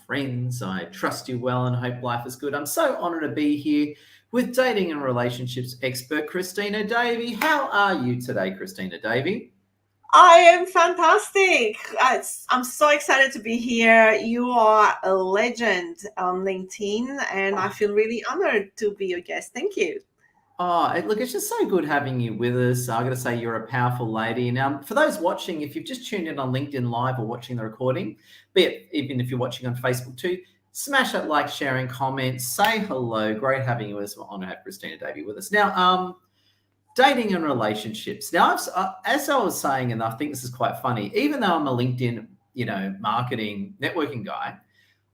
friends. I trust you well and hope life is good. I'm so honoured to be here with dating and relationships expert Cristina Davy. How are you today, Cristina Davy? I am fantastic. I'm so excited to be here. You are a legend on LinkedIn, and I feel really honored to be your guest. Thank you. Look, it's just so good having you with us. I got to say, you're a powerful lady. Now, for those watching, if you've just tuned in on LinkedIn Live or watching the recording, be it even if you're watching on Facebook too, smash that like, sharing, comment, say hello. Great having you as well. On to have Cristina Davy with us. Now, dating and relationships. Now, as I was saying, and I think this is quite funny, even though I'm a LinkedIn, marketing networking guy,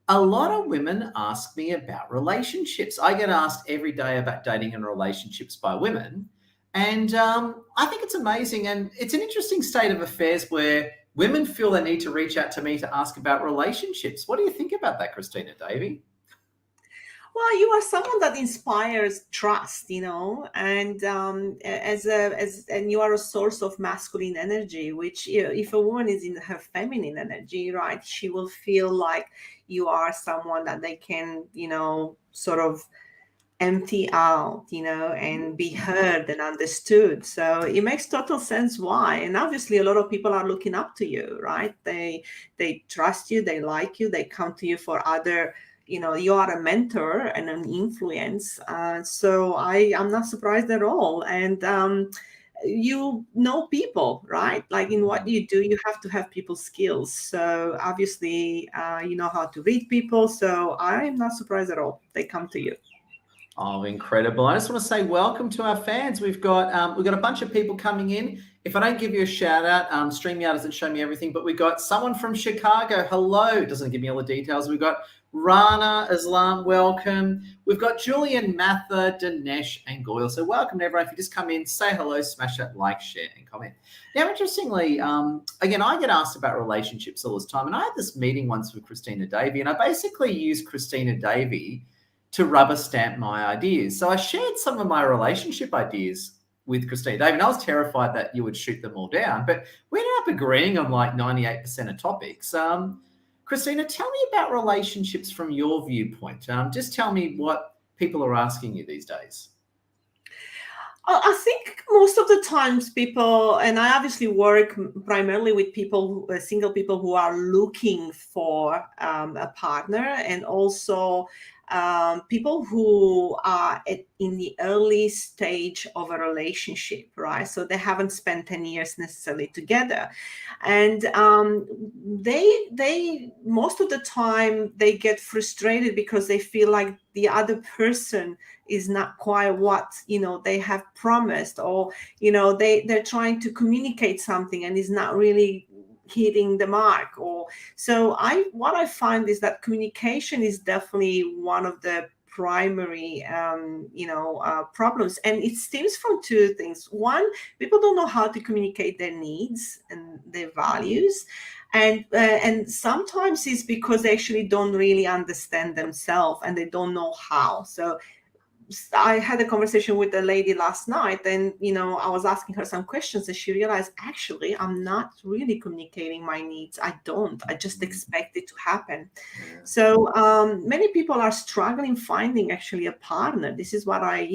a lot of women ask me about relationships. I get asked every day about dating and relationships by women. And I think it's amazing. And it's an interesting state of affairs where women feel they need to reach out to me to ask about relationships. What do you think about that, Cristina Davy? Well, you are someone that inspires trust, and and you are a source of masculine energy. Which, if a woman is in her feminine energy, right, she will feel like you are someone that they can, sort of empty out, and be heard and understood. So it makes total sense why. And obviously a lot of people are looking up to you, right? They trust you, they like you, they come to you for other, you are a mentor and an influence. So I'm not surprised at all. And you know people, right? Like in what you do, you have to have people skills. So obviously you know how to read people. So I'm not surprised at all. They come to you. Oh, incredible. I just want to say welcome to our fans. We've got a bunch of people coming in. If I don't give you a shout out, StreamYard doesn't show me everything, but we've got someone from Chicago. Hello. It doesn't give me all the details. We've got Rana Islam, welcome. We've got Julian, Matha, Dinesh, and Goyle. So welcome to everyone. If you just come in, say hello, smash that like, share, and comment. Now, interestingly, again, I get asked about relationships all this time, and I had this meeting once with Cristina Davy, and I basically used Cristina Davy to rubber stamp my ideas. So I shared some of my relationship ideas with Cristina Davy, and I was terrified that you would shoot them all down, but we ended up agreeing on like 98% of topics. Cristina, tell me about relationships from your viewpoint. Just tell me what people are asking you these days. I think most of the times people, and I obviously work primarily with people, single people who are looking for a partner, and also people who are in the early stage of a relationship, right? So they haven't spent 10 years necessarily together. And they most of the time they get frustrated because they feel like the other person is not quite what they have promised, or they're trying to communicate something and is not really hitting the mark. Or so what I find is that communication is definitely one of the primary problems, and it stems from two things. One, people don't know how to communicate their needs and their values, and sometimes it's because they actually don't really understand themselves and they don't know how. So I had a conversation with a lady last night, and I was asking her some questions, and she realized, actually, I'm not really communicating my needs. I just expect it to happen. So many people are struggling finding actually a partner. This is what I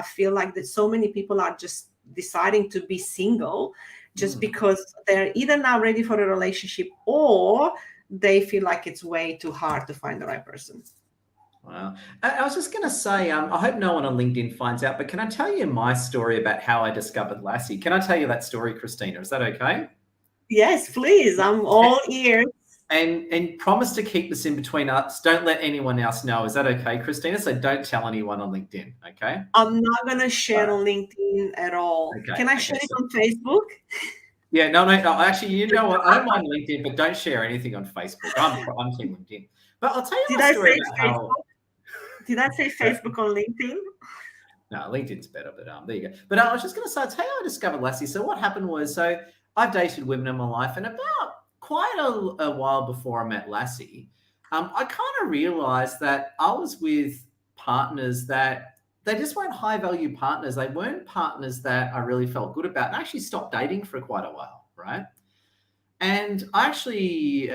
feel like that so many people are just deciding to be single just because they're either not ready for a relationship, or they feel like it's way too hard to find the right person. Wow. I was just going to say, I hope no one on LinkedIn finds out, but can I tell you my story about how I discovered Lassie? Can I tell you that story, Cristina? Is that okay? Yes, please. I'm all ears. And promise to keep this in between us. Don't let anyone else know. Is that okay, Cristina? So don't tell anyone on LinkedIn, okay? I'm not going to All share right. on LinkedIn at all. Okay. Can I Okay. share it So on Facebook? yeah, no. Actually, you know what? I don't mind LinkedIn, but don't share anything on Facebook. I'm team LinkedIn. But I'll tell you Did my I story say about how. Facebook? Did I say Facebook on LinkedIn? No, LinkedIn's better, but there you go. But I was just going to say, I'll tell you how I discovered Lassie. So what happened was, I've dated women in my life, and about quite a while before I met Lassie, I kind of realised that I was with partners that they just weren't high value partners. They weren't partners that I really felt good about, and I actually stopped dating for quite a while, right? And I actually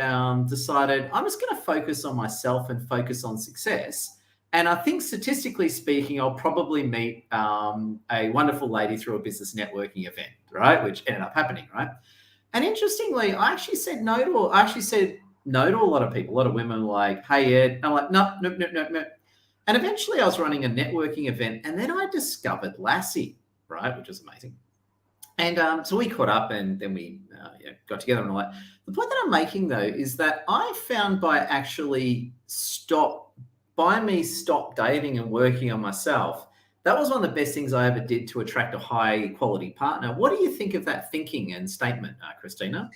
decided I'm just going to focus on myself and focus on success. And I think statistically speaking, I'll probably meet a wonderful lady through a business networking event, right? Which ended up happening, right? And interestingly, I actually said no to a lot of people. A lot of women were like, "Hey Ed," I'm like, "No, no, no, no, no." And eventually, I was running a networking event, and then I discovered Lassie, right, which was amazing. And so we caught up, and then we got together and all that. The point that I'm making, though, is that I found by me stop dating and working on myself, that was one of the best things I ever did to attract a high quality partner. What do you think of that thinking and statement, Christina?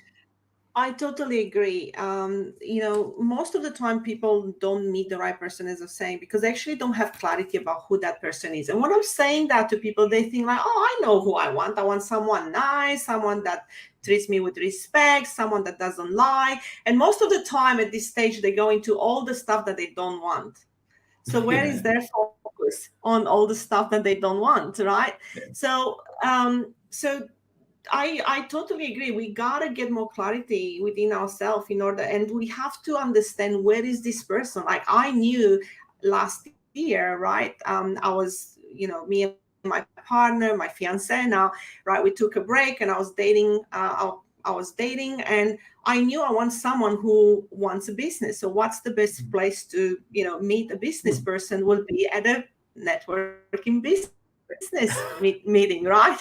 I totally agree. Most of the time people don't meet the right person, as I'm saying, because they actually don't have clarity about who that person is. And when I'm saying that to people, they think like, oh, I know who I want. I want someone nice, someone that treats me with respect, someone that doesn't lie. And most of the time at this stage, they go into all the stuff that they don't want. So where is their focus on all the stuff that they don't want, right? Yeah. So I totally agree. We gotta get more clarity within ourselves and we have to understand where is this person. Like I knew last year, right? I was, me and my partner, my fiance now, right? We took a break and I was dating. I was dating, and I knew I want someone who wants a business. So what's the best place to, meet a business person will be at a networking business meeting, right?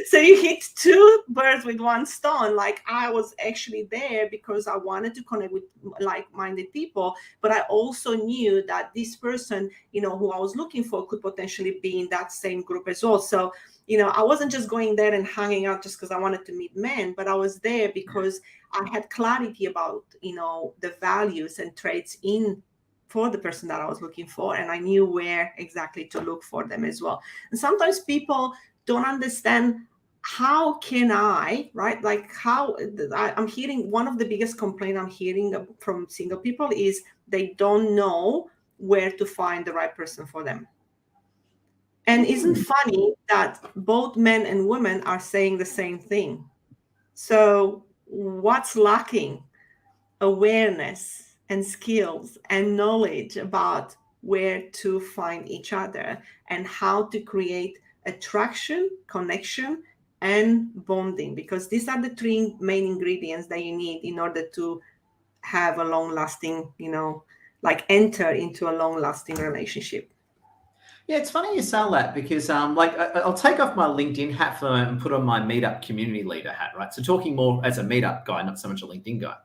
So you hit two birds with one stone. Like I was actually there because I wanted to connect with like-minded people, but I also knew that this person, who I was looking for could potentially be in that same group as well. So, I wasn't just going there and hanging out just because I wanted to meet men, but I was there because I had clarity about, the values and traits for the person that I was looking for, and I knew where exactly to look for them as well. And sometimes people don't understand how can I, right? Like I'm hearing one of the biggest complaints I'm hearing from single people is they don't know where to find the right person for them. And isn't funny that both men and women are saying the same thing? So what's lacking? Awareness and skills and knowledge about where to find each other and how to create attraction, connection, and bonding, because these are the three main ingredients that you need in order to have a long-lasting, enter into a long-lasting relationship. Yeah, it's funny you say that because, I'll take off my LinkedIn hat for a moment and put on my Meetup community leader hat, right? So talking more as a Meetup guy, not so much a LinkedIn guy.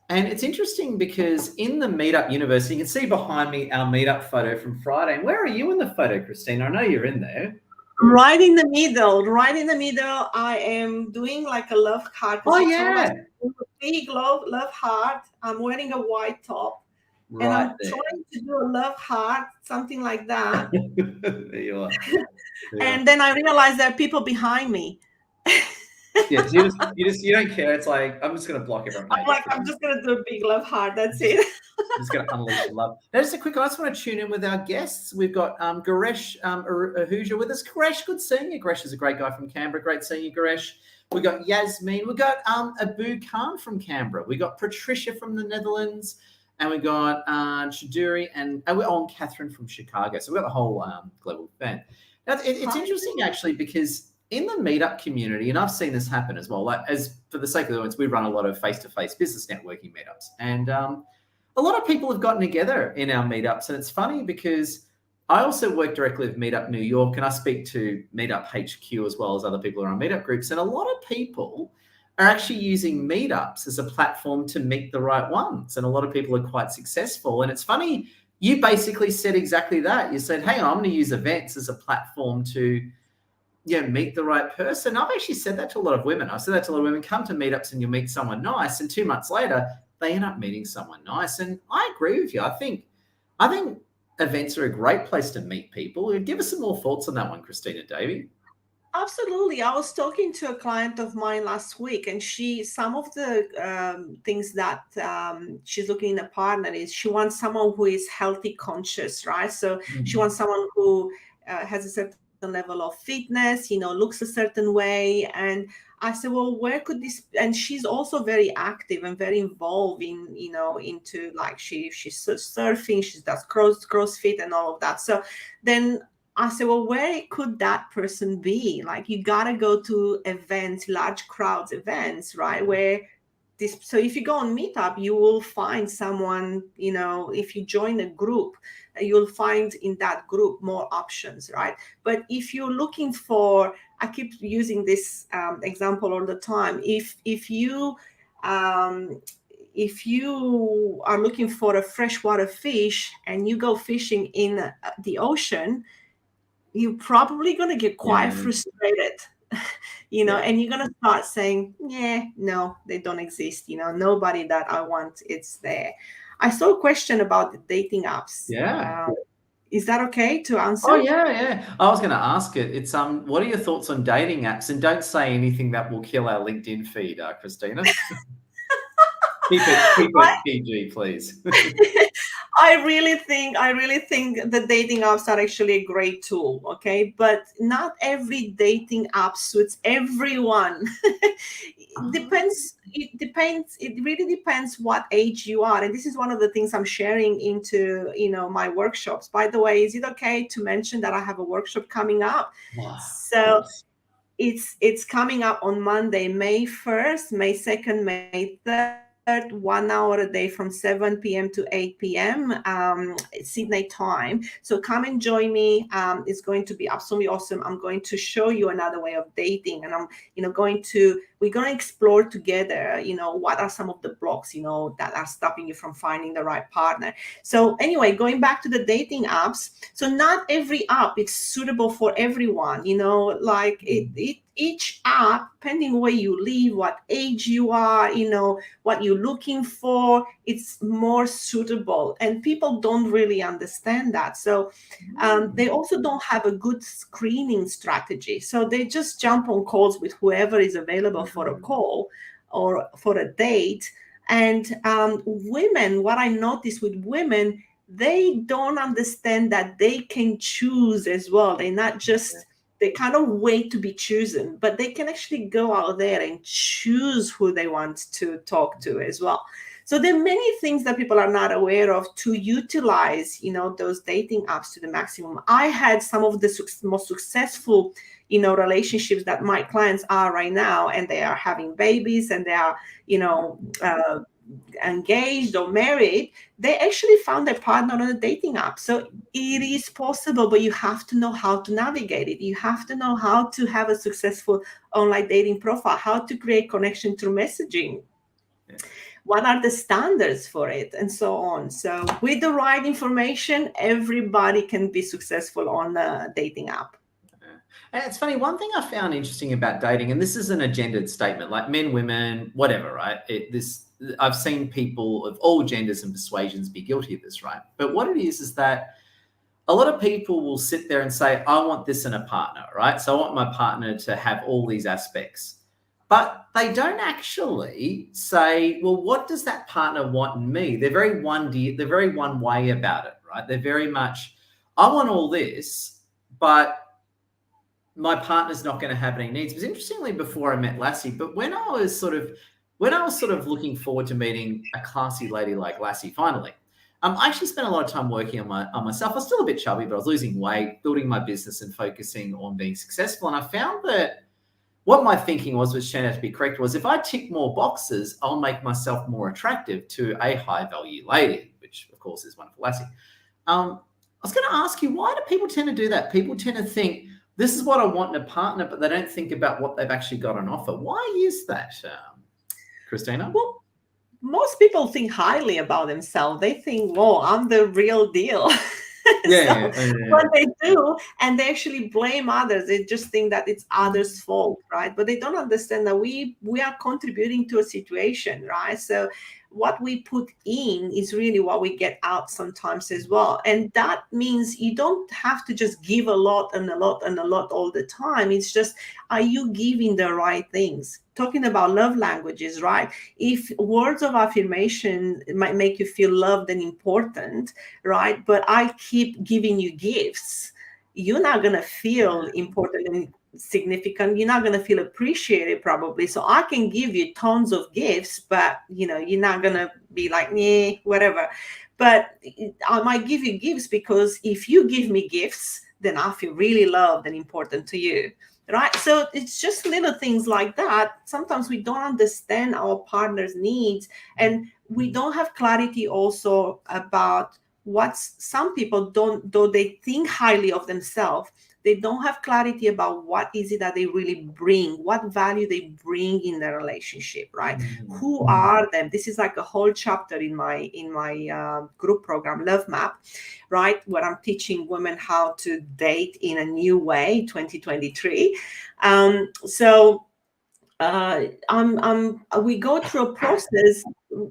And it's interesting because in the Meetup universe, you can see behind me our Meetup photo from Friday. And where are you in the photo, Cristina? I know you're in there. Right in the middle. I am doing like a love heart. Oh, yeah. A big love heart. I'm wearing a white top. Right, and I'm there. trying to do a love heart, something like that. There you are. And then I realized there are people behind me. Yeah, so you don't care. It's like, I'm just going to block everyone. I'm just going to do a big love heart. That's it. I'm just going to unleash the love. Now, just a quick, I just want to tune in with our guests. We've got Garesh Ahuja with us. Garesh, good seeing you. Garesh is a great guy from Canberra. Great seeing you, Garesh. We've got Yasmin. We've got Abu Khan from Canberra. We've got Patricia from the Netherlands. And we got Shaduri and we're on Catherine from Chicago. So we've got the whole global fan. Now, it's interesting, actually, because in the Meetup community, and I've seen this happen as well, like as for the sake of the audience, we run a lot of face-to-face business networking meetups. And a lot of people have gotten together in our meetups. And it's funny because I also work directly with Meetup New York, and I speak to Meetup HQ as well as other people who are on Meetup groups. And a lot of people are actually using meetups as a platform to meet the right ones. And a lot of people are quite successful. And it's funny, you basically said exactly that. You said, hey, I'm going to use events as a platform to meet the right person. I've actually said that to a lot of women. I've said that to a lot of women, come to meetups and you'll meet someone nice. And 2 months later, they end up meeting someone nice. And I agree with you. I think events are a great place to meet people. Give us some more thoughts on that one, Cristina, Davy. Absolutely. I was talking to a client of mine last week, and some of the things that she's looking in a partner is she wants someone who is healthy conscious, right? So she wants someone who has a certain level of fitness, looks a certain way. And I said, well, where could this? And she's also very active and very involved in, into like she's surfing, she does CrossFit and all of that. So then I said, well, where could that person be? Like, you gotta go to events, large crowds events, right? Where this, so if you go on Meetup, you will find someone, if you join a group, you'll find in that group more options, right? But if you're looking for, I keep using this example all the time. If you are looking for a freshwater fish and you go fishing in the ocean, you're probably going to get quite frustrated, and you're going to start saying, yeah, no, they don't exist. Nobody that I want, it's there. I saw a question about the dating apps. Yeah. Is that okay to answer? Oh, yeah. I was going to ask it. It's what are your thoughts on dating apps? And don't say anything that will kill our LinkedIn feed, Cristina. Keep it PG, please. I really think the dating apps are actually a great tool, okay? But not every dating app suits everyone. It really depends what age you are. And this is one of the things I'm sharing into, my workshops. By the way, is it okay to mention that I have a workshop coming up? Wow. So it's coming up on Monday, May 1st, May 2nd, May 3rd. 1 hour a day from 7 p.m. to 8 p.m. Sydney time. So come and join me. It's going to be absolutely awesome. I'm going to show you another way of dating, and I'm, we're going to explore together, what are some of the blocks, that are stopping you from finding the right partner. So anyway, going back to the dating apps. So not every app is suitable for everyone, like each app, depending where you live, what age you are, what you're looking for, it's more suitable. And people don't really understand that. So they also don't have a good screening strategy. So they just jump on calls with whoever is available for a call or for a date. And women, what I noticed with women, they don't understand that they can choose as well. They're not just... They kind of wait to be chosen, but they can actually go out there and choose who they want to talk to as well. So there are many things that people are not aware of to utilize, those dating apps to the maximum. I had some of the most successful, relationships that my clients are right now, and they are having babies, and they are, engaged or married. They actually found their partner on a dating app. So it is possible, but you have to know how to navigate it. You have to know how to have a successful online dating profile, how to create connection through messaging. Yeah. What are the standards for it, and so on. So with the right information, everybody can be successful on a dating app. And it's funny, one thing I found interesting about dating, and this is an agendered statement, like men, women, whatever, right? I've seen people of all genders and persuasions be guilty of this, right? But what it is that a lot of people will sit there and say, I want this in a partner, right? So I want my partner to have all these aspects. But they don't actually say, well, what does that partner want in me? They're very one way about it, right? They're very much, I want all this, but my partner's not going to have any needs. It was interestingly before I met Lassie, but when I was sort of looking forward to meeting a classy lady like Lassie, finally, I actually spent a lot of time working on myself. I was still a bit chubby, but I was losing weight, building my business and focusing on being successful. And I found that what my thinking was, which turned out to be correct, was if I tick more boxes, I'll make myself more attractive to a high value lady, which of course is wonderful Lassie. I was going to ask you, why do people tend to do that? People tend to think, this is what I want in a partner, but they don't think about what they've actually got on offer. Why is that, Cristina? Well, most people think highly about themselves. They think, whoa, I'm the real deal. What they do, and they actually blame others. They just think that it's others' fault, right? But they don't understand that we are contributing to a situation, right? So what we put in is really what we get out sometimes as well. And that means you don't have to just give a lot and a lot and a lot all the time. It's just, are you giving the right things? Talking about love languages, right? If words of affirmation might make you feel loved and important, right? But I keep giving you gifts, you're not going to feel important and significant, you're not going to feel appreciated probably. So I can give you tons of gifts, but you're not going to be like, yeah, whatever. But I might give you gifts because if you give me gifts, then I feel really loved and important to you. Right. So it's just little things like that. Sometimes we don't understand our partner's needs, and we don't have clarity also about some people don't, though they think highly of themselves, they don't have clarity about what is it that they really bring, what value they bring in the relationship, right? Who are them? This is like a whole chapter in my group program, Love Map, right, where I'm teaching women how to date in a new way, 2023. We go through a process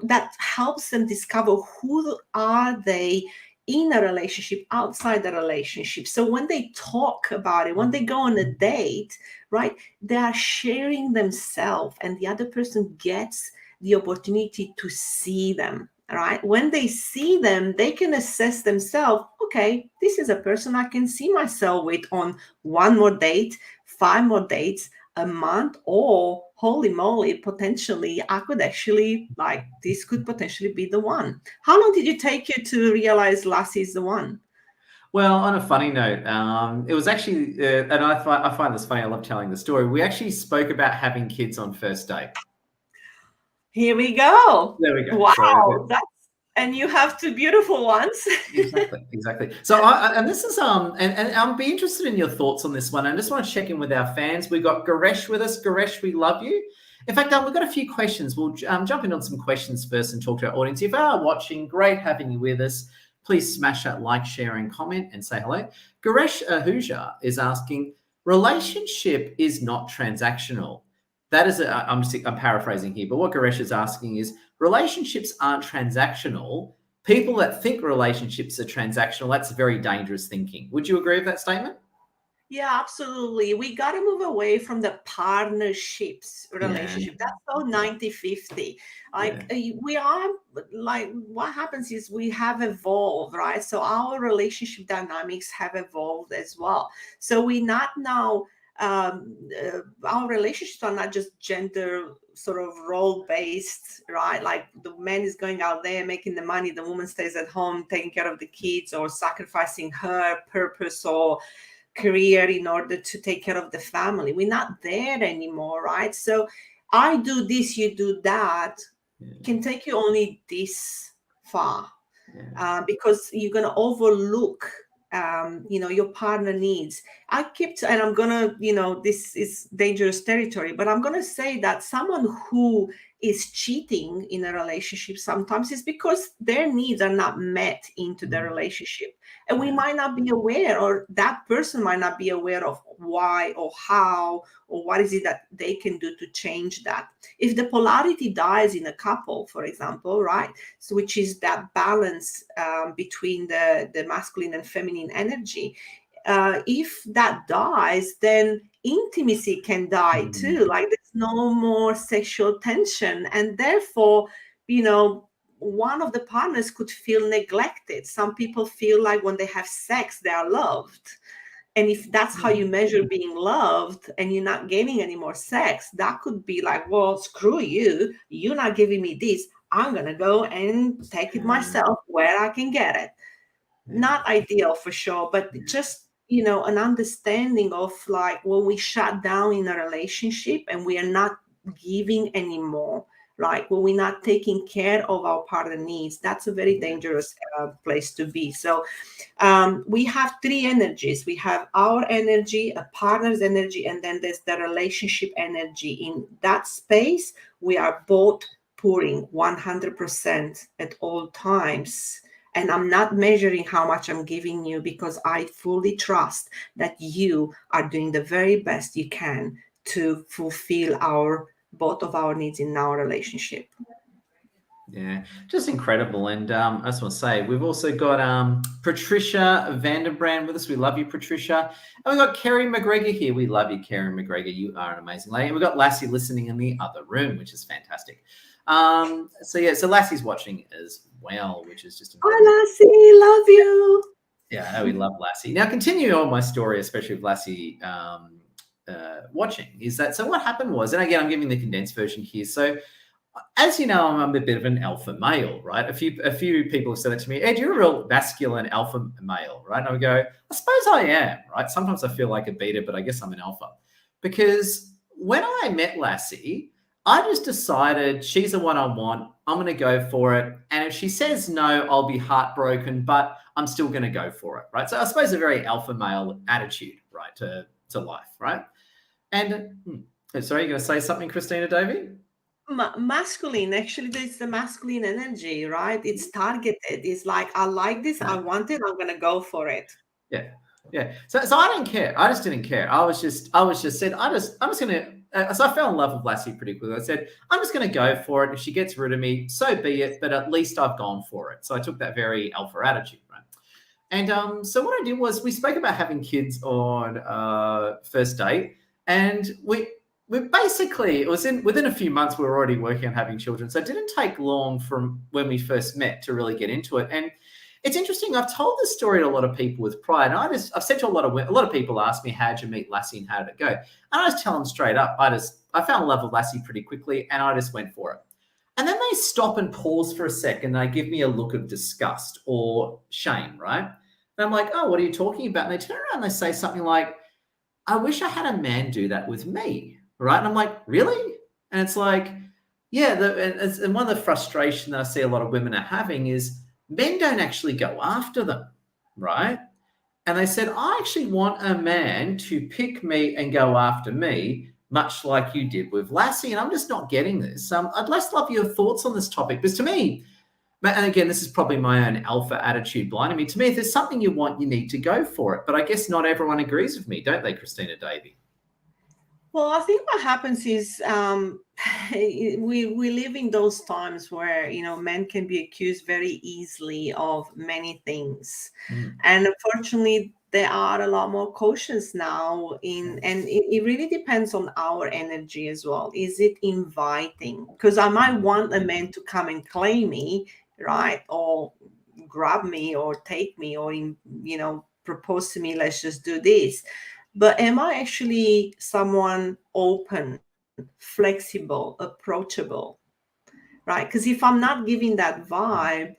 that helps them discover who are they in a relationship, outside the relationship. So when they talk about it, when they go on a date, right, they are sharing themselves, and the other person gets the opportunity to see them. Right? When they see them, they can assess themselves. Okay, this is a person I can see myself with on one more date, 5 more dates, a month, or holy moly, potentially I could actually, like, this could potentially be the one. How long did it take you to realize Lassie is the one? Well, on a funny note, it was actually, and I find this funny. I love telling the story. We actually spoke about having kids on first date. Here we go. There we go. Wow, and you have 2 beautiful ones. Exactly. So, and this is and I'll be interested in your thoughts on this one. I just want to check in with our fans. We've got Garesh with us. Garesh, we love you. In fact, we've got a few questions. We'll jump in on some questions first and talk to our audience. If you are watching, great having you with us. Please smash that like, share, and comment, and say hello. Garesh Ahuja is asking, relationship is not transactional. That is, I'm paraphrasing here, but what Garesh is asking is, relationships aren't transactional. People that think relationships are transactional, that's very dangerous thinking. Would you agree with that statement? Yeah, absolutely. We got to move away from the partnerships relationship. That's so 90-50. Like we are, like, what happens is we have evolved, right? So our relationship dynamics have evolved as well. So we not now, our relationships are not just gender sort of role based, right? Like the man is going out there making the money, the woman stays at home taking care of the kids, or sacrificing her purpose or career in order to take care of the family. We're not there anymore, right? So I do this, you do that, can take you only this far, because you're going to overlook your partner needs. And I'm gonna, this is dangerous territory, but I'm gonna say that someone who is cheating in a relationship sometimes is because their needs are not met into the relationship, and we might not be aware, or that person might not be aware of why or how, or what is it that they can do to change that. If the polarity dies in a couple, for example, right, so which is that balance between the masculine and feminine energy, if that dies, then intimacy can die too. Like there's no more sexual tension, and therefore, one of the partners could feel neglected. Some people feel like when they have sex, they are loved. And if that's how you measure being loved, and you're not getting any more sex, that could be like, well, screw you. You're not giving me this. I'm going to go and take it myself where I can get it. Not ideal for sure, but just, an understanding of, like, when we shut down in a relationship and we are not giving anymore, right? When we're not taking care of our partner needs, that's a very dangerous place to be. So we have 3 energies. We have our energy, a partner's energy, and then there's the relationship energy. In that space, we are both pouring 100% at all times. And I'm not measuring how much I'm giving you, because I fully trust that you are doing the very best you can to fulfill both of our needs in our relationship. Yeah, just incredible. And I just want to say, we've also got Patricia Vanderbrand with us. We love you, Patricia. And we've got Kerry McGregor here. We love you, Kerry McGregor. You are an amazing lady. And we've got Lassie listening in the other room, which is fantastic. So Lassie's watching as well, which is just incredible. Hi, Lassie. Love you. Yeah, I know we love Lassie. Now, continuing on my story, especially with Lassie, watching is that, so what happened was, and again, I'm giving the condensed version here. So as you know, I'm a bit of an alpha male, right? A few people have said that to me. Ed, you're a real masculine alpha male, right? And I go, I suppose I am, right? Sometimes I feel like a beta, but I guess I'm an alpha. Because when I met Lassie, I just decided she's the one I want. I'm going to go for it. And if she says no, I'll be heartbroken, but I'm still going to go for it, right? So I suppose a very alpha male attitude, right, to life, right? And sorry, you're going to say something, Cristina, Davy? Masculine, actually, there's the masculine energy, right? It's targeted. It's like, I like this, I want it, I'm gonna go for it. Yeah. So I didn't care. I just didn't care. I was just said, I'm just gonna. So I fell in love with Lassie pretty quickly. I said, I'm just gonna go for it. If she gets rid of me, so be it. But at least I've gone for it. So I took that very alpha attitude, right? And so what I did was, we spoke about having kids on first date, and we basically, it was within a few months we were already working on having children. So it didn't take long from when we first met to really get into it. And it's interesting. I've told this story to a lot of people with pride. And I've said to a lot of people ask me, how'd you meet Lassie and how did it go? And I just tell them straight up, I found love with Lassie pretty quickly and I just went for it. And then they stop and pause for a second. They give me a look of disgust or shame, right? And I'm like, oh, what are you talking about? And they turn around and they say something like, I wish I had a man do that with me. Right. And I'm like, really? And it's like, yeah. And one of the frustration that I see a lot of women are having is men don't actually go after them. Right. And they said, I actually want a man to pick me and go after me, much like you did with Lassie. And I'm just not getting this. I'd just love your thoughts on this topic, because to me, and again, this is probably my own alpha attitude blinding me. To me, if there's something you want, you need to go for it. But I guess not everyone agrees with me, don't they, Cristina, Davy? Well, I think what happens is we live in those times where, you know, men can be accused very easily of many things. And unfortunately, there are a lot more cautious now and it really depends on our energy as well. Is it inviting? Because I might want a man to come and claim me, right? Or grab me or take me or, you know, propose to me, let's just do this. But am I actually someone open, flexible, approachable, right? Because if I'm not giving that vibe,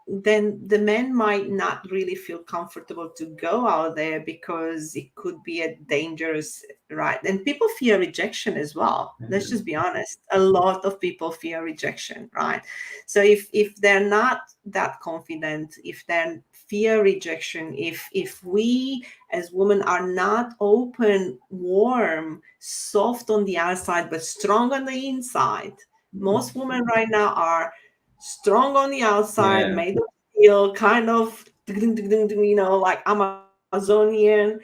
then the men might not really feel comfortable to go out there because it could be a dangerous, right? And people fear rejection as well. Let's just be honest. A lot of people fear rejection, right? So if they're not that confident, if they fear rejection, if we as women are not open, warm, soft on the outside, but strong on the inside, most women right now are strong on the outside, made of steel, kind of, you know, like Amazonian.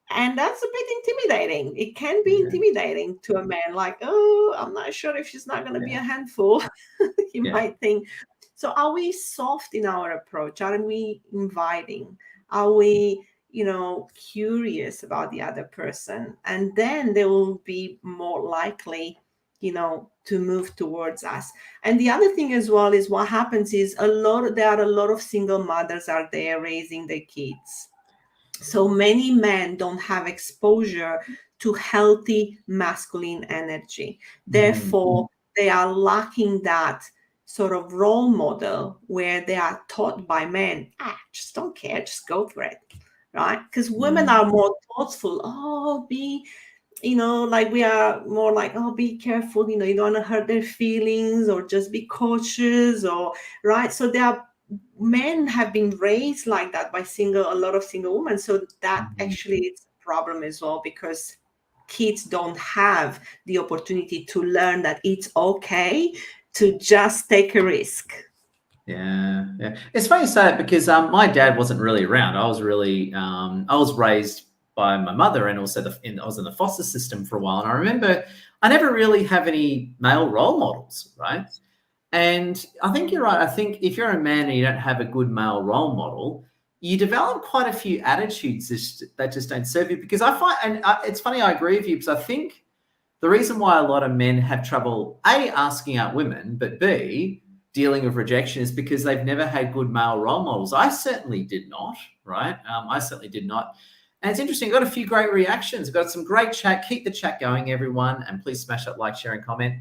And that's a bit intimidating. It can be intimidating to a man, like, oh, I'm not sure if she's not going to be a handful, he might think. So are we soft in our approach? Are we inviting? Are we, you know, curious about the other person? And then they will be more likely, you know, to move towards us. And the other thing as well is what happens is there are a lot of single mothers out there raising their kids. So many men don't have exposure to healthy masculine energy. Therefore, they are lacking that sort of role model where they are taught by men, just don't care, just go for it, right? Because women are more thoughtful. Oh, you know, like we are more like, oh, be careful, you know, you don't want to hurt their feelings or just be cautious or, right? So men have been raised like that by a lot of single women. So that actually is a problem as well, because kids don't have the opportunity to learn that it's okay to just take a risk. Yeah. It's funny you say it, because my dad wasn't really around. I was raised by my mother, and also I was in the foster system for a while. And I remember I never really have any male role models, right? And I think you're right. I think if you're a man and you don't have a good male role model, you develop quite a few attitudes that just don't serve you. Because I find, and it's funny, I agree with you, because I think the reason why a lot of men have trouble, A, asking out women, but B, dealing with rejection, is because they've never had good male role models. I certainly did not, right? I certainly did not. And it's interesting. I've got a few great reactions. I've got some great chat. Keep the chat going, everyone. And please smash that like, share, and comment.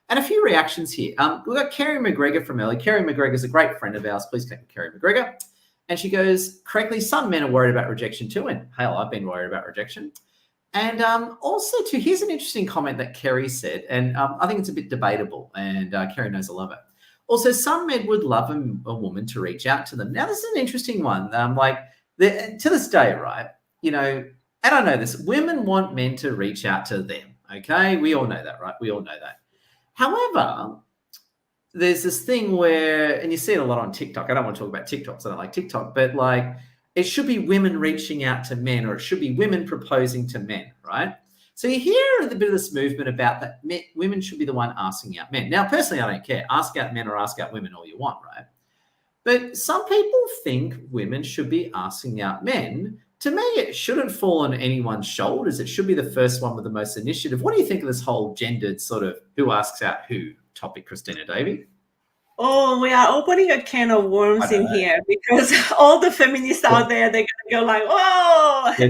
And a few reactions here. We've got Kerry McGregor from earlier. Kerry McGregor is a great friend of ours. Please connect with Kerry McGregor. And she goes, correctly, some men are worried about rejection too. And hell, I've been worried about rejection. And also, too, here's an interesting comment that Kerry said. And I think it's a bit debatable. And Kerry knows I love it. Also, some men would love a woman to reach out to them. Now, this is an interesting one. To this day, right, you know, and I know this, women want men to reach out to them, okay? We all know that, right? We all know that. However, there's this thing where, and you see it a lot on TikTok. I don't want to talk about TikTok because I don't like TikTok, but like it should be women reaching out to men, or it should be women proposing to men, right? So you hear a bit of this movement about that women should be the one asking out men. Now, personally, I don't care. Ask out men or ask out women all you want, right? But some people think women should be asking out men. To me, it shouldn't fall on anyone's shoulders. It should be the first one with the most initiative. What do you think of this whole gendered sort of who asks out who topic, Cristina, Davy? Oh, we are opening a can of worms in here, because all the feminists out there, they're going to go like, whoa. Yeah,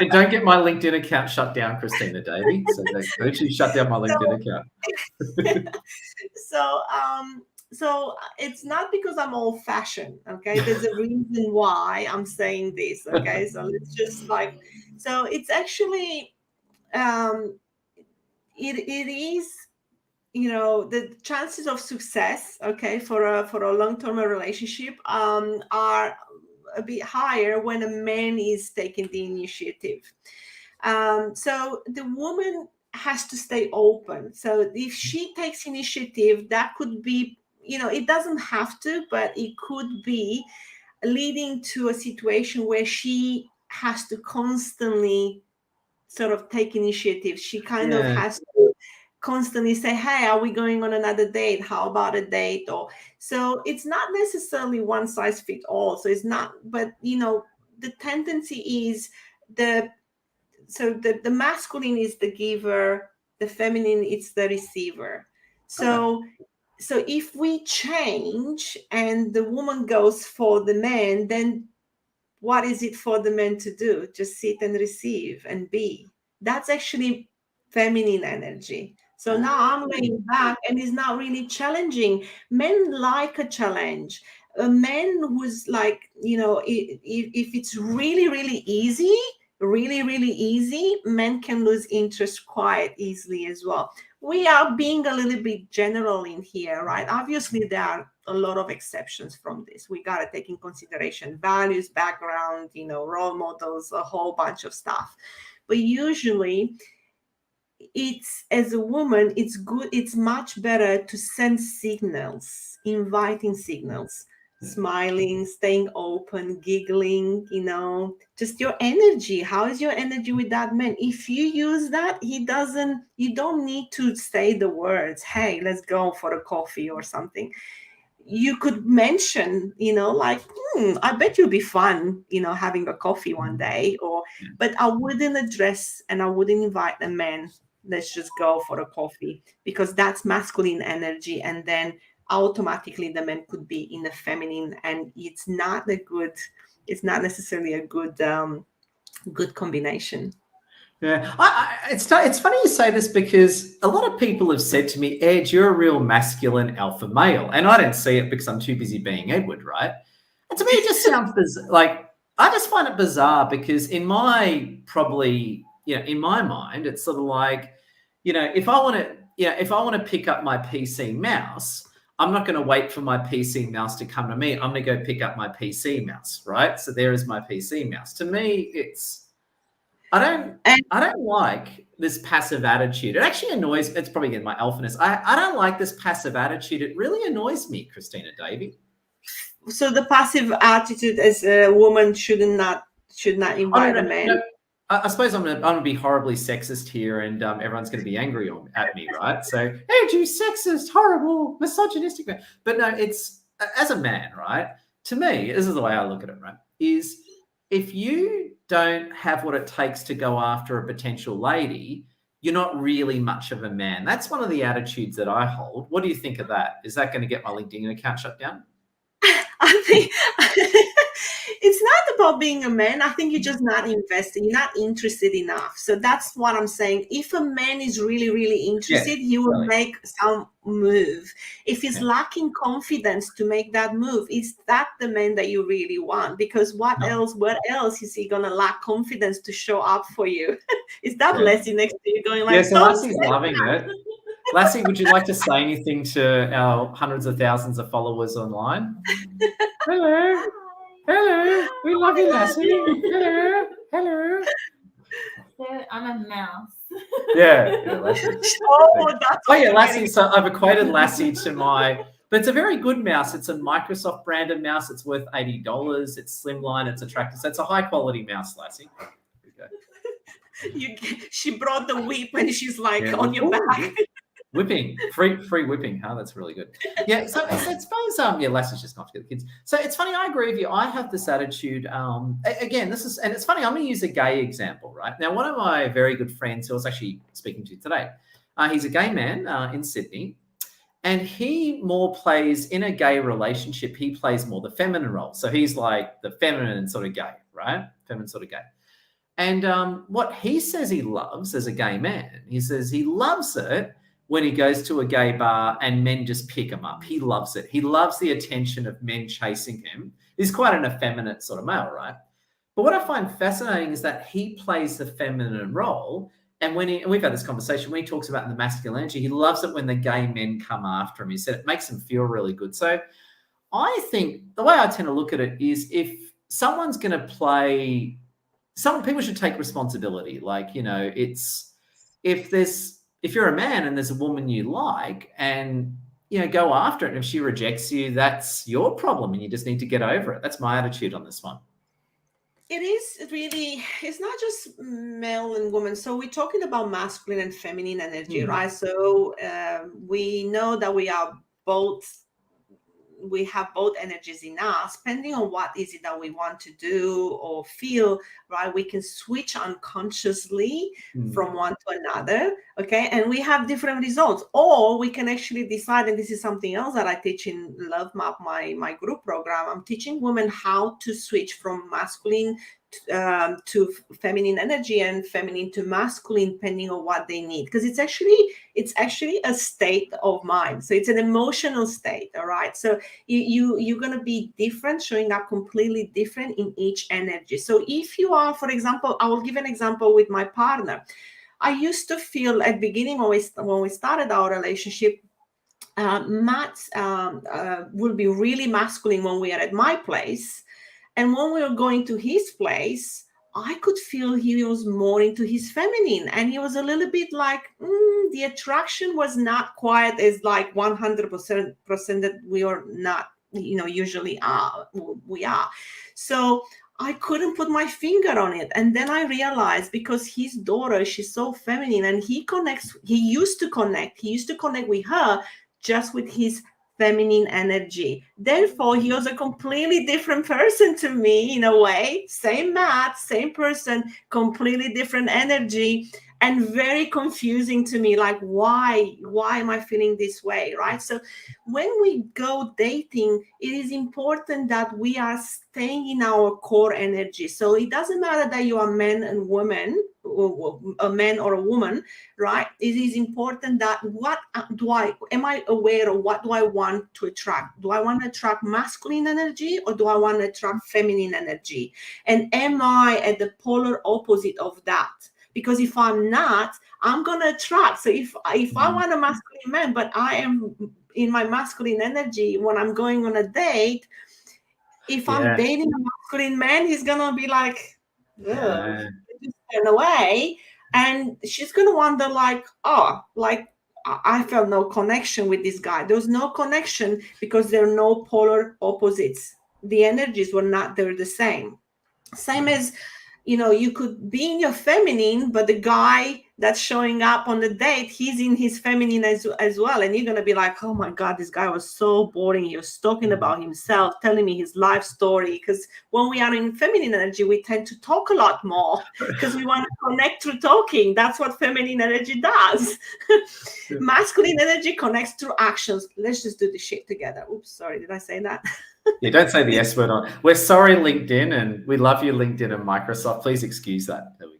don't get my LinkedIn account shut down, Cristina, Davy. So don't you shut down my LinkedIn account. So it's not because I'm old-fashioned, okay? There's a reason why I'm saying this, okay? So let's just so it's actually, it is, you know, the chances of success, okay, for a long-term relationship are a bit higher when a man is taking the initiative. So the woman has to stay open. So if she takes initiative, that could be, you know, it doesn't have to, but it could be leading to a situation where she has to constantly sort of take initiative. She kind of has to constantly say, hey, are we going on another date? How about a date? Or so it's not necessarily one size fits all. So it's not, but you know, the tendency is the masculine is the giver, the feminine is the receiver. So if we change and the woman goes for the man, then what is it for the men to do? Just sit and receive and be. That's actually feminine energy. So now I'm laying back, and it's not really challenging. Men like a challenge. A man who's like, you know, if it's really, really easy, men can lose interest quite easily as well. We are being a little bit general in here, right? Obviously, there are a lot of exceptions from this. We got to take in consideration values, background, you know, role models, a whole bunch of stuff. But usually, it's, as a woman, it's good. It's much better to send signals, inviting signals, smiling, staying open, giggling, you know, just your energy. How is your energy with that man? If you use that, you don't need to say the words, hey, let's go for a coffee or something. You could mention, you know, like, I bet you'll be fun, you know, having a coffee one day, but I wouldn't address and I wouldn't invite a man, let's just go for a coffee, because that's masculine energy. And then automatically the man could be in the feminine, and it's not necessarily a good combination. Yeah, it's funny you say this, because a lot of people have said to me, Ed, you're a real masculine alpha male. And I don't see it because I'm too busy being Edward, right? And to me, it just sounds like, I just find it bizarre, because in my mind, it's sort of like, you know, if I want to pick up my PC mouse, I'm not going to wait for my PC mouse to come to me. I'm going to go pick up my PC mouse, right? So there is my PC mouse. To me, I don't like this passive attitude. It actually annoys. It's probably again my alphaness. I don't like this passive attitude. It really annoys me, Cristina, Davy. So the passive attitude as a woman should not invite a man. No. I suppose I'm gonna be horribly sexist here, and everyone's gonna be angry at me, right? So, hey, you sexist, horrible, misogynistic man. But no, it's, as a man, right? To me, this is the way I look at it, right? Is if you don't have what it takes to go after a potential lady, you're not really much of a man. That's one of the attitudes that I hold. What do you think of that? Is that going to get my LinkedIn account shut down? I think it's not about being a man. I think you're just not investing. You're not interested enough. So that's what I'm saying. If a man is really, really interested, he will make some move. If he's lacking confidence to make that move, is that the man that you really want? Because what else is he gonna lack confidence to show up for you? Is that Lassie next to you going like, so Lassie's loving it. Lassie, would you like to say anything to our hundreds of thousands of followers online? Hello. Hello. We love you, Lassie. Hello. Hello. I'm a mouse. Yeah, Lassie. Lassie. So I've equated Lassie to but it's a very good mouse. It's a Microsoft branded mouse. It's worth $80. It's slimline. It's attractive. So it's a high quality mouse, Lassie. She brought the whip and she's like on your back. Whipping, free whipping, huh? That's really good. Yeah, so I suppose, Lassie's just not to get the kids. So it's funny, I agree with you. I have this attitude, again, and it's funny, I'm going to use a gay example, right? Now, one of my very good friends who I was actually speaking to today, he's a gay man in Sydney, and he more plays, in a gay relationship, he plays more the feminine role. So he's like the feminine sort of gay, right? Feminine sort of gay. And what he says he loves as a gay man, he says he loves it when he goes to a gay bar and men just pick him up. He loves it. He loves the attention of men chasing him. He's quite an effeminate sort of male, right? But what I find fascinating is that he plays the feminine role. And and we've had this conversation, when he talks about the masculine energy, he loves it when the gay men come after him. He said it makes him feel really good. So I think the way I tend to look at it is, if someone's going to play, some people should take responsibility. Like, if you're a man and there's a woman you like, and, go after it. And if she rejects you, that's your problem and you just need to get over it. That's my attitude on this one. It is really, it's not just male and woman. So we're talking about masculine and feminine energy, right? So we know that we have both energies in us. Depending on what is it that we want to do or feel, right, we can switch unconsciously from one to another, okay, and we have different results. Or we can actually decide, and this is something else that I teach in Love Map, my group program. I'm teaching women how to switch from masculine to feminine energy and feminine to masculine, depending on what they need, because it's actually a state of mind. So it's an emotional state, all right? So you're going to be different, showing up completely different in each energy. So if you are, for example, I will give an example with my partner. I used to feel at the beginning, when we started our relationship, Matt will be really masculine when we are at my place. And when we were going to his place, I could feel he was more into his feminine. And he was a little bit like, the attraction was not quite as like 100% that we are not, usually we are. So I couldn't put my finger on it. And then I realized, because his daughter, she's so feminine, and he used to connect with her just with his feminine energy. Therefore, he was a completely different person to me in a way. Same Matt, same person, completely different energy, and very confusing to me. Like, why am I feeling this way, right? So when we go dating, it is important that we are staying in our core energy. So it doesn't matter that you are man and woman, or a man or a woman, right? It is important that am I aware of what do I want to attract? Do I want to attract masculine energy, or do I want to attract feminine energy? And am I at the polar opposite of that? Because if I'm not, I'm going to attract. So if I want a masculine man, but I am in my masculine energy when I'm going on a date, if I'm dating a masculine man, he's going to be like, just turn away. And she's going to wonder like, I felt no connection with this guy. There was no connection because there are no polar opposites. The energies were not, they're the same. Same as, you could be in your feminine, but the guy that's showing up on the date, he's in his feminine as well. And you're going to be like, oh my God, this guy was so boring. He was talking about himself, telling me his life story. Because when we are in feminine energy, we tend to talk a lot more because we want to connect through talking. That's what feminine energy does. Masculine energy connects through actions. Let's just do the shit together. Oops, sorry, did I say that? Yeah, don't say the S word on. We're sorry, LinkedIn, and we love you, LinkedIn and Microsoft. Please excuse that. There we go.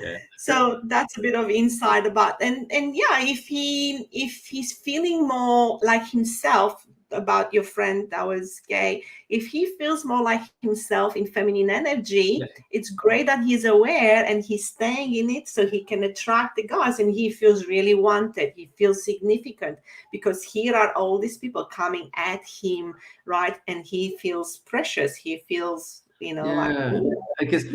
Yeah. So that's a bit of insight about, and yeah, if he's feeling more like himself, about your friend that was gay, if he feels more like himself in feminine energy, it's great that he's aware and he's staying in it so he can attract the guys, and he feels really wanted, he feels significant, because here are all these people coming at him, right? And he feels precious, he feels, like, because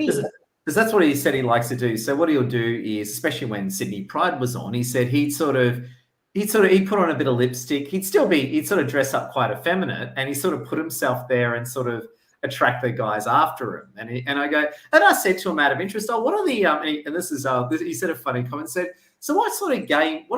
that's what he said he likes to do. So what he'll do is, especially when Sydney Pride was on, he said he'd put on a bit of lipstick. He'd sort of dress up quite effeminate, and he sort of put himself there and sort of attract the guys after him. And I said to him out of interest, oh, what are the and this is he said a funny comment, said, so what are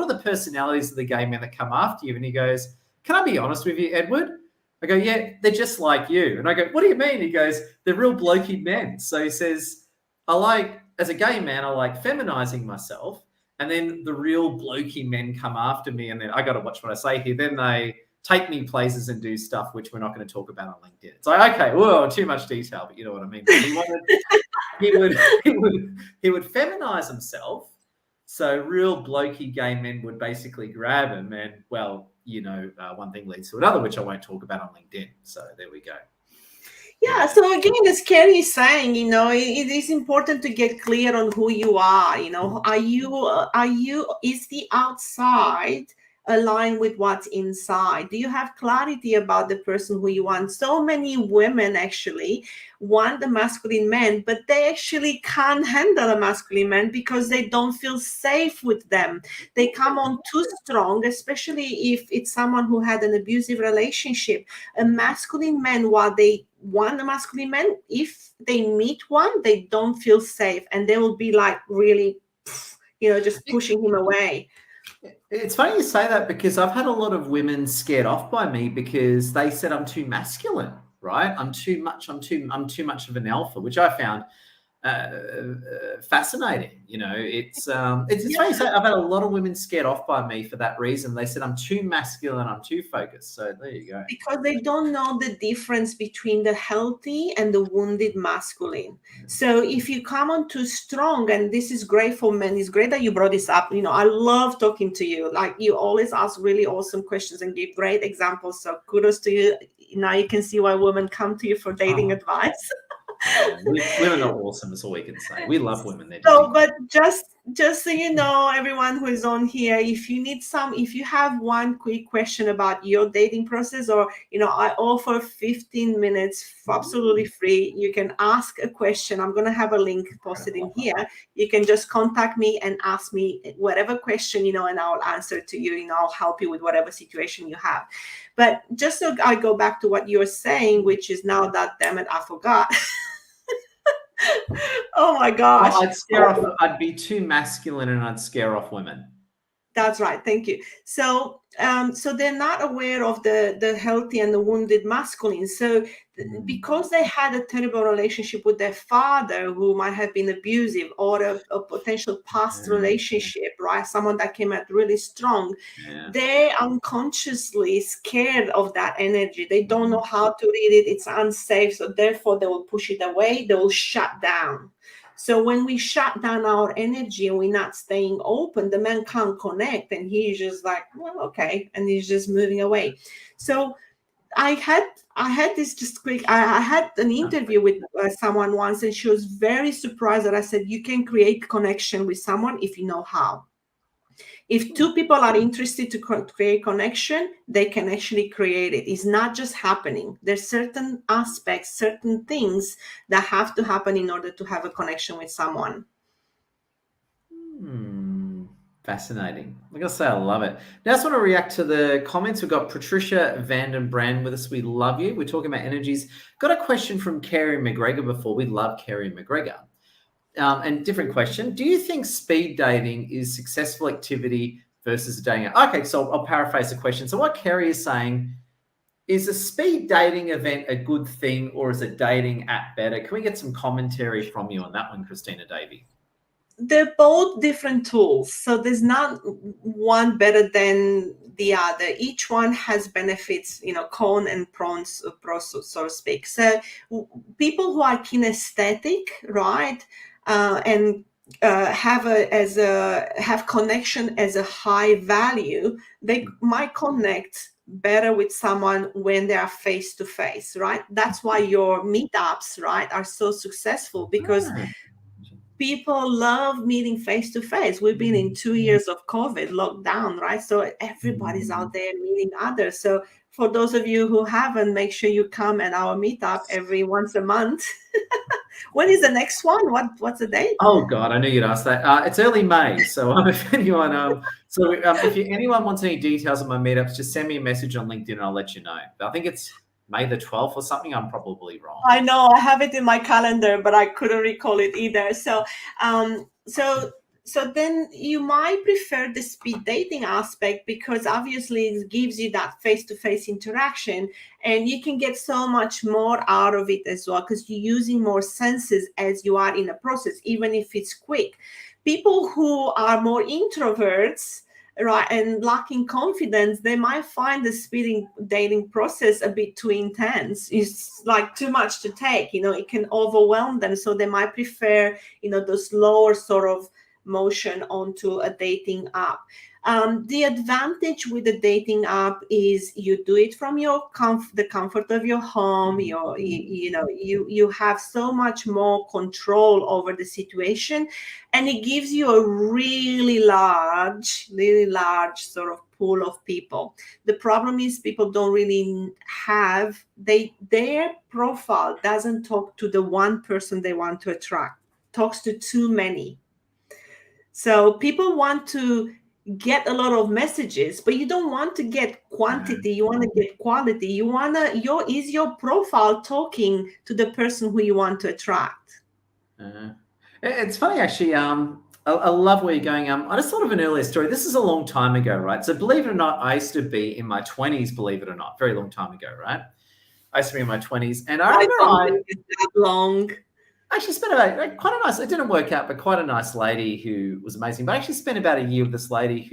the personalities of the gay men that come after you? And he goes, can I be honest with you, Edward? I go, yeah, they're just like you. And I go, what do you mean? He goes, they're real blokey men. So he says, as a gay man, I like feminizing myself, and then the real blokey men come after me, and then I got to watch what I say here. Then they take me places and do stuff which we're not going to talk about on LinkedIn. It's like, okay, whoa, too much detail, but you know what I mean. He would feminize himself, so real blokey gay men would basically grab him, and well, one thing leads to another, which I won't talk about on LinkedIn. So there we go. Yeah, so again, as Kerry is saying, it is important to get clear on who you are. Is the outside aligned with what's inside? Do you have clarity about the person who you want? So many women actually want the masculine man, but they actually can't handle a masculine man because they don't feel safe with them. They come on too strong, especially if it's someone who had an abusive relationship. A masculine man, while they want a masculine man, if they meet one, they don't feel safe, and they will be like really, just pushing him away. It's funny you say that, because I've had a lot of women scared off by me because they said I'm too masculine, right? I'm too much of an alpha, which I found fascinating. It's funny you say. I've had a lot of women scared off by me for that reason. They said I'm too masculine, I'm too focused. So there you go. Because they don't know the difference between the healthy and the wounded masculine. So if you come on too strong, and this is great for men, it's great that you brought this up. I love talking to you. Like, you always ask really awesome questions and give great examples. So kudos to you. Now you can see why women come to you for dating advice. Women are awesome. That's all we can say. We love women. But just so you know, everyone who is on here, if you have one quick question about your dating process, or I offer 15 minutes for absolutely free. You can ask a question. I'm going to have a link posted in here. You can just contact me and ask me whatever question, and I'll answer to you. I'll help you with whatever situation you have. But just so I go back to what you're saying, which is now that, damn it, I forgot. Oh my gosh. Well, I'd be too masculine and I'd scare off women. That's right. Thank you. So they're not aware of the healthy and the wounded masculine. So because they had a terrible relationship with their father, who might have been abusive, or a potential past relationship, right? Someone that came out really strong. They're unconsciously scared of that energy. They don't know how to read it. It's unsafe. So therefore they will push it away. They will shut down. So when we shut down our energy and we're not staying open, the man can't connect, and he's just like, well, okay, and he's just moving away. So I had this just quick. I had an interview with someone once, and she was very surprised that I said you can create connection with someone if you know how. If two people are interested to create connection, they can actually create it. It's not just happening. There's certain aspects, certain things that have to happen in order to have a connection with someone. Fascinating. I gotta say, I love it. Now, I just want to react to the comments. We've got Patricia Vandenbrand with us. We love you. We're talking about energies. Got a question from Kerry McGregor before. We love Kerry McGregor. and different question. Do you think speed dating is successful activity versus dating? Okay, so I'll paraphrase the question. So what Kerry is saying, is a speed dating event a good thing, or is a dating app better? Can we get some commentary from you on that one, Cristina, Davy? They're both different tools, so there's not one better than the other. Each one has benefits, con and pros, so to speak. So people who are kinesthetic, right, and have connection as a high value, they might connect better with someone when they are face to face, right? That's why your meetups, right, are so successful, because people love meeting face to face. We've been in 2 years of COVID lockdown, right? So everybody's out there meeting others. So for those of you who haven't, make sure you come at our meetup every once a month. When is the next one? What's the date? Oh God, I knew you'd ask that. It's early May, so if anyone, anyone wants any details on my meetups, just send me a message on LinkedIn and I'll let you know. I think it's May the 12th or something. I'm probably wrong. I know, I have it in my calendar, but I couldn't recall it either. So then you might prefer the speed dating aspect, because obviously it gives you that face-to-face interaction, and you can get so much more out of it as well, because you're using more senses as you are in the process, even if it's quick. People who are more introverts, right, and lacking confidence, they might find the speed dating process a bit too intense. It's like too much to take, it can overwhelm them. So they might prefer, the slower sort of motion onto a dating app. The advantage with the dating app is you do it from the comfort of your home. You have so much more control over the situation, and it gives you a really large sort of pool of people. The problem is people don't really have, their profile doesn't talk to the one person they want to attract, talks to too many. So people want to get a lot of messages, but you don't want to get quantity. You want to get quality. Is your profile talking to the person who you want to attract? It's funny, actually. I love where you're going. I just thought of an earlier story. This is a long time ago, right? So believe it or not, I used to be in my 20s, believe it or not, very long time ago, right? I used to be in my 20s, and I remember that long. Actually spent about quite a nice, it didn't work out, but quite a nice lady who was amazing. But I actually spent about a year with this lady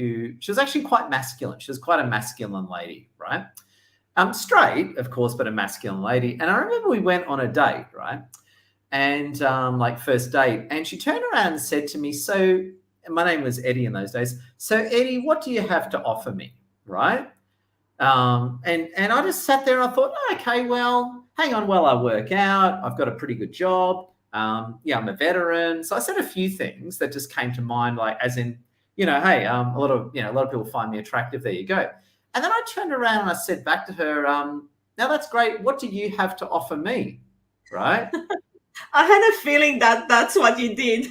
she was actually quite masculine. She was quite a masculine lady, right? Straight, of course, but a masculine lady. And I remember we went on a date, right? And first date. And she turned around and said to me, so my name was Eddie in those days. So Eddie, what do you have to offer me, right? And I just sat there and I thought, okay, well, hang on while I work out. I've got a pretty good job. I'm a veteran. So I said a few things that just came to mind, like as in, hey, a lot of people find me attractive. There you go. And then I turned around and I said back to her, now that's great. What do you have to offer me? Right. I had a feeling that that's what you did.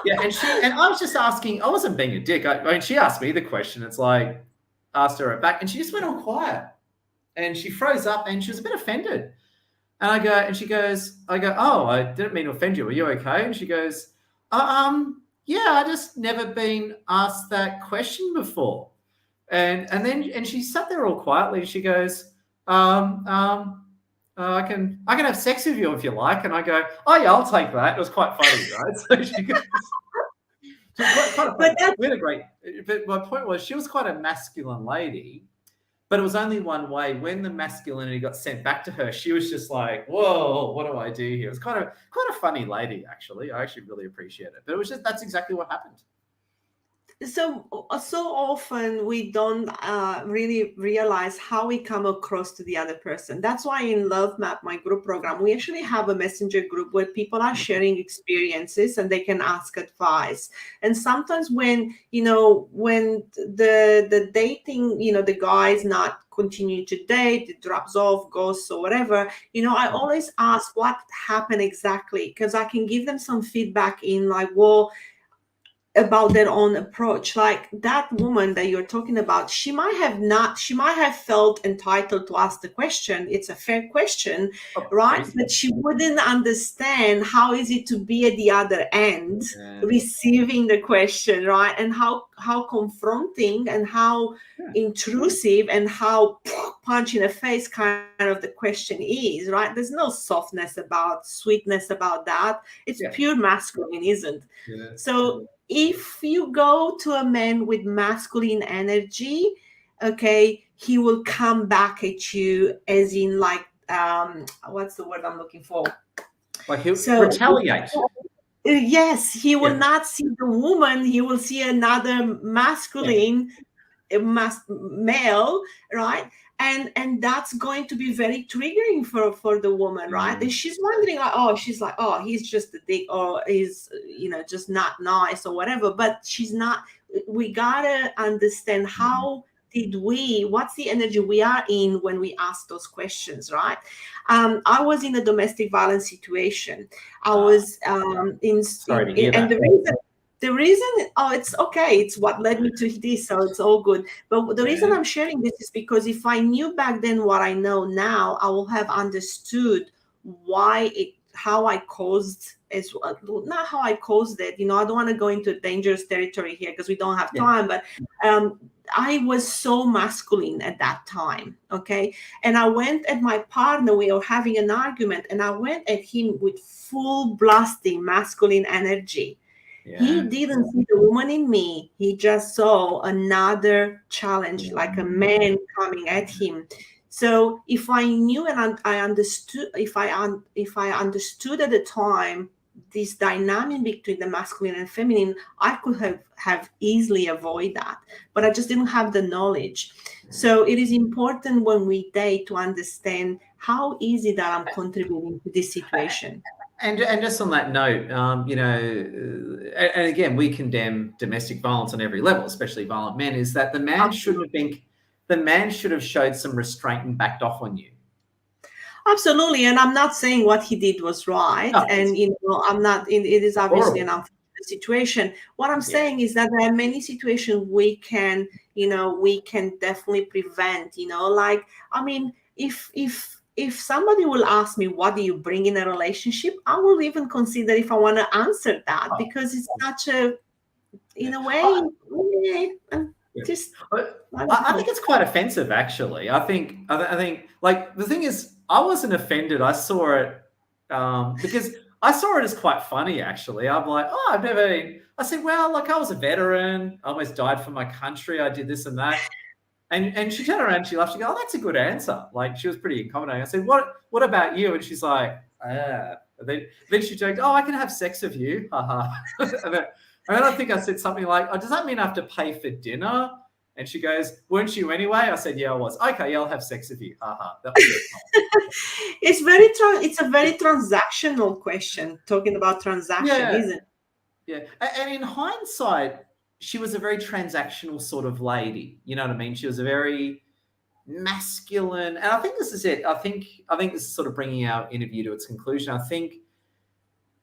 Yeah. And I was just asking, I wasn't being a dick. I mean, she asked me the question. It's like, asked her back, and she just went all quiet and she froze up and she was a bit offended. And I go, and she goes, oh, I didn't mean to offend you. Are you okay? And she goes, yeah, I just never been asked that question before. And then she sat there all quietly. She goes, I can have sex with you if you like. And I go, oh yeah, I'll take that. It was quite funny, right? So she goes, but my point was, she was quite a masculine lady. But it was only one way. When the masculinity got sent back to her, she was just like, whoa, what do I do here? It was quite a funny lady, actually. I actually really appreciate it. But it was just, that's exactly what happened. So often we don't really realize how we come across to the other person. That's why in Love Map, my group program, we actually have a messenger group where people are sharing experiences and they can ask advice. And sometimes when the dating, the guy is not continuing to date, it drops off, ghosts or whatever, I always ask what happened exactly, because I can give them some feedback in like, well, about their own approach. Like that woman that you're talking about, she might have felt entitled to ask the question. It's a fair question, right? But she wouldn't understand how is it to be at the other end, receiving the question, right? And how confronting and how intrusive and how punch in the face kind of the question is, right? There's no softness about, sweetness about that. It's pure masculine, isn't? So if you go to a man with masculine energy, okay, he will come back at you as in like, what's the word I'm looking for? Like he'll retaliate. Yes, he will not see the woman. He will see another masculine male, right? And that's going to be very triggering for the woman, right? And she's wondering, she's like, he's just a dick, or he's just not nice or whatever. But she's not. We gotta understand what's the energy we are in when we ask those questions, right? I was in a domestic violence situation. I was sorry to hear that. And the reason, it's okay. It's what led me to this, so it's all good. But the reason I'm sharing this is because if I knew back then what I know now, I will have understood how I caused as well. Not how I caused it. I don't want to go into dangerous territory here because we don't have time. But I was so masculine at that time, okay? And I went at my partner, we were having an argument, and I went at him with full blasting masculine energy. He didn't see the woman in me. He just saw another challenge, like a man coming at him. So if I knew and I understood, if I understood at the time this dynamic between the masculine and feminine, I could have easily avoided that. But I just didn't have the knowledge. So it is important when we date to understand how easy that I'm contributing to this situation. And just on that note, and again, we condemn domestic violence on every level, especially violent men, is that the man should have showed some restraint and backed off on you. Absolutely. And I'm not saying what he did was right. No. And, I'm not, it is obviously an unfortunate situation. What I'm saying is that there are many situations we can definitely prevent, like, I mean, if somebody will ask me, what do you bring in a relationship? I will even consider if I want to answer that, because it's such in a way, I think it's quite offensive, actually. I think like the thing is, I wasn't offended. I saw it because I saw it as quite funny, actually. I'm like, I said, well, like I was a veteran. I almost died for my country. I did this and that. And she turned around and she laughed. She goes, that's a good answer. Like, she was pretty accommodating. I said, what about you? And she's like, Then she joked, I can have sex with you. and then I think I said something like, does that mean I have to pay for dinner? And she goes, weren't you anyway? I said, yeah, I was. Okay, I'll have sex with you. That was it's a very transactional question, talking about transaction, isn't it? Yeah. And in hindsight, she was a very transactional sort of lady. You know what I mean? She was a very masculine. And I think this is it. I think this is sort of bringing our interview to its conclusion. I think,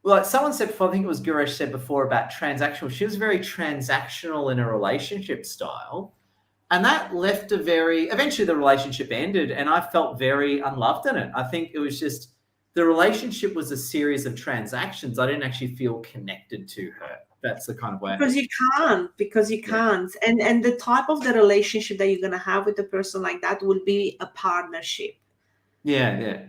like someone said before, I think it was Guresh said before about transactional. She was very transactional in a relationship style. And that left eventually the relationship ended and I felt very unloved in it. I think it was just, the relationship was a series of transactions. I didn't actually feel connected to her. That's the kind of way. Because you can't. And the type of the relationship that you're going to have with a person like that will be a partnership. Yeah.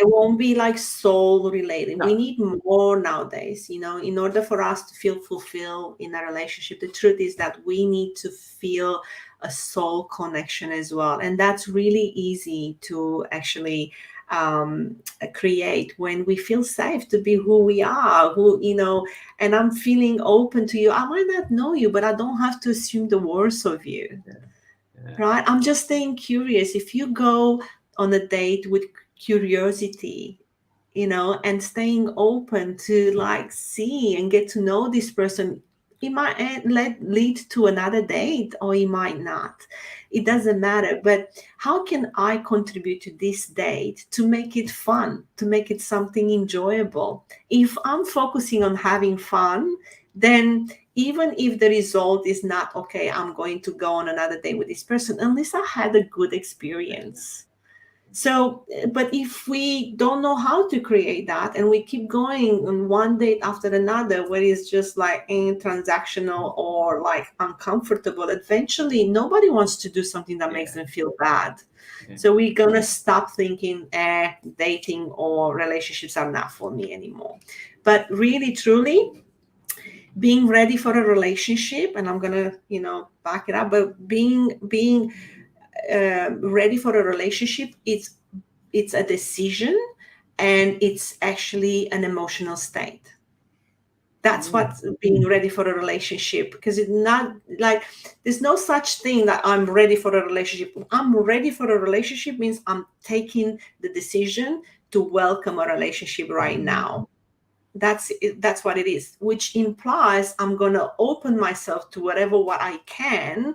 It won't be like soul related. No. We need more nowadays, in order for us to feel fulfilled in a relationship. The truth is that we need to feel a soul connection as well. And that's really easy to actually create when we feel safe to be who we are, and I'm feeling open to you. I might not know you, but I don't have to assume the worst of you. Yeah. Right? I'm just staying curious. If you go on a date with curiosity, and staying open to like see and get to know this person, it might lead to another date or it might not. It doesn't matter. But how can I contribute to this date to make it fun, to make it something enjoyable? If I'm focusing on having fun, then even if the result is not okay, I'm going to go on another date with this person, unless I had a good experience. So, but if we don't know how to create that and we keep going on one date after another, where it's just like transactional or like uncomfortable, eventually nobody wants to do something that makes them feel bad. So we're going to stop thinking, dating or relationships are not for me anymore. But really, truly, being ready for a relationship, and I'm going to, back it up, but being ready for a relationship, it's a decision, and it's actually an emotional state. That's what being ready for a relationship, because it's not like there's no such thing that I'm ready for a relationship. I'm ready for a relationship means I'm taking the decision to welcome a relationship right now. That's what it is, which implies I'm going to open myself to level I can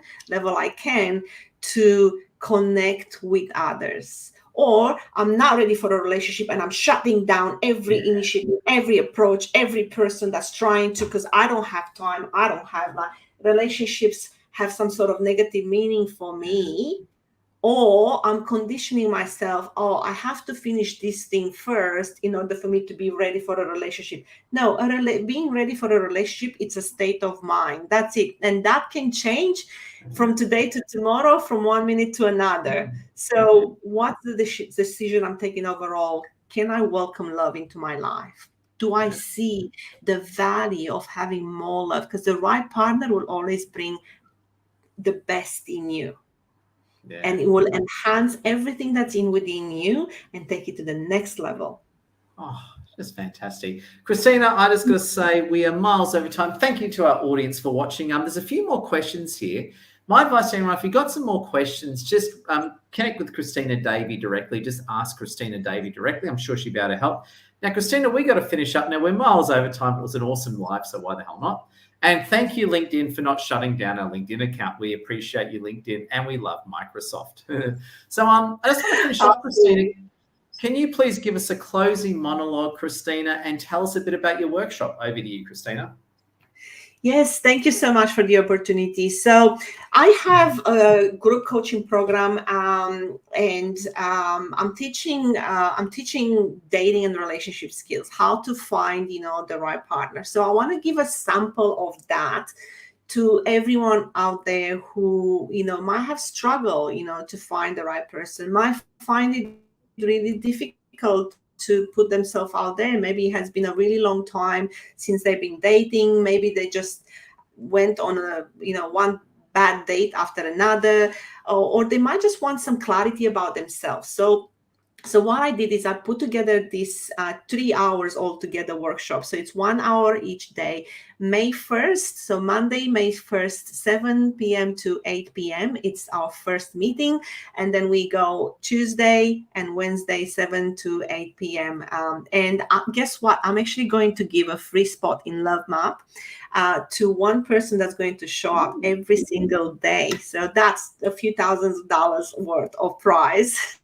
to connect with others. Or I'm not ready for a relationship and I'm shutting down every initiative, every approach, every person that's trying to, because I don't have time. I don't have relationships have some sort of negative meaning for me. Or I'm conditioning myself, I have to finish this thing first in order for me to be ready for a relationship. No, being ready for a relationship, it's a state of mind. That's it. And that can change from today to tomorrow, from 1 minute to another. So what's the decision I'm taking overall? Can I welcome love into my life? Do I see the value of having more love? Because the right partner will always bring the best in you. And it will enhance everything that's within you and take it to the next level. Oh, just fantastic. Cristina, I just got to say we are miles over time. Thank you to our audience for watching. There's a few more questions here. My advice to anyone, if you've got some more questions, just connect with Cristina Davy directly. Just ask Cristina Davy directly. I'm sure she'll be able to help. Now, Cristina, we got to finish up now. We're miles over time. It was an awesome live, so why the hell not? And thank you, LinkedIn, for not shutting down our LinkedIn account. We appreciate you, LinkedIn, and we love Microsoft. So I just want to finish up, Cristina. Can you please give us a closing monologue, Cristina, and tell us a bit about your workshop? Over to you, Cristina. Yes, thank you so much for the opportunity. So I have a group coaching program, and I'm teaching dating and relationship skills, how to find the right partner. So I want to give a sample of that to everyone out there who might have struggled to find the right person, might find it really difficult to put themselves out there. Maybe it has been a really long time since they've been dating. Maybe they just went on one bad date after another, or they might just want some clarity about themselves. So what I did is I put together this 3 hours altogether workshop. So it's 1 hour each day. May 1st, so Monday, May 1st, 7 p.m. to 8 p.m. It's our first meeting. And then we go Tuesday and Wednesday, 7 to 8 p.m. And guess what? I'm actually going to give a free spot in Love Map to one person that's going to show up every single day. So that's a few thousands of dollars worth of prize.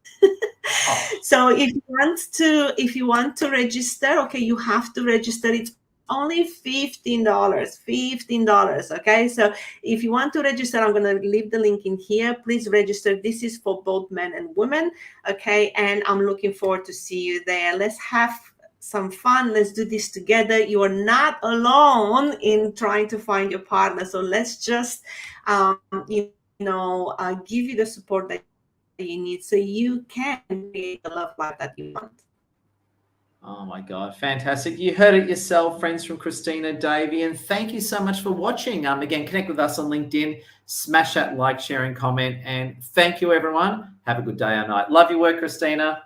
So if you want to register, okay, you have to register. It's only $15. Okay, so if you want to register, I'm going to leave the link in here. Please register. This is for both men and women. Okay, and I'm looking forward to see you there. Let's have some fun. Let's do this together. You are not alone in trying to find your partner. So let's just give you the support that you need so you can create the love life that you want. Oh my God, fantastic. You heard it yourself, friends, from Cristina Davy, and thank you so much for watching. Again, connect with us on LinkedIn, smash that like, share, and comment, and thank you, everyone. Have a good day or night. Love your work, Cristina.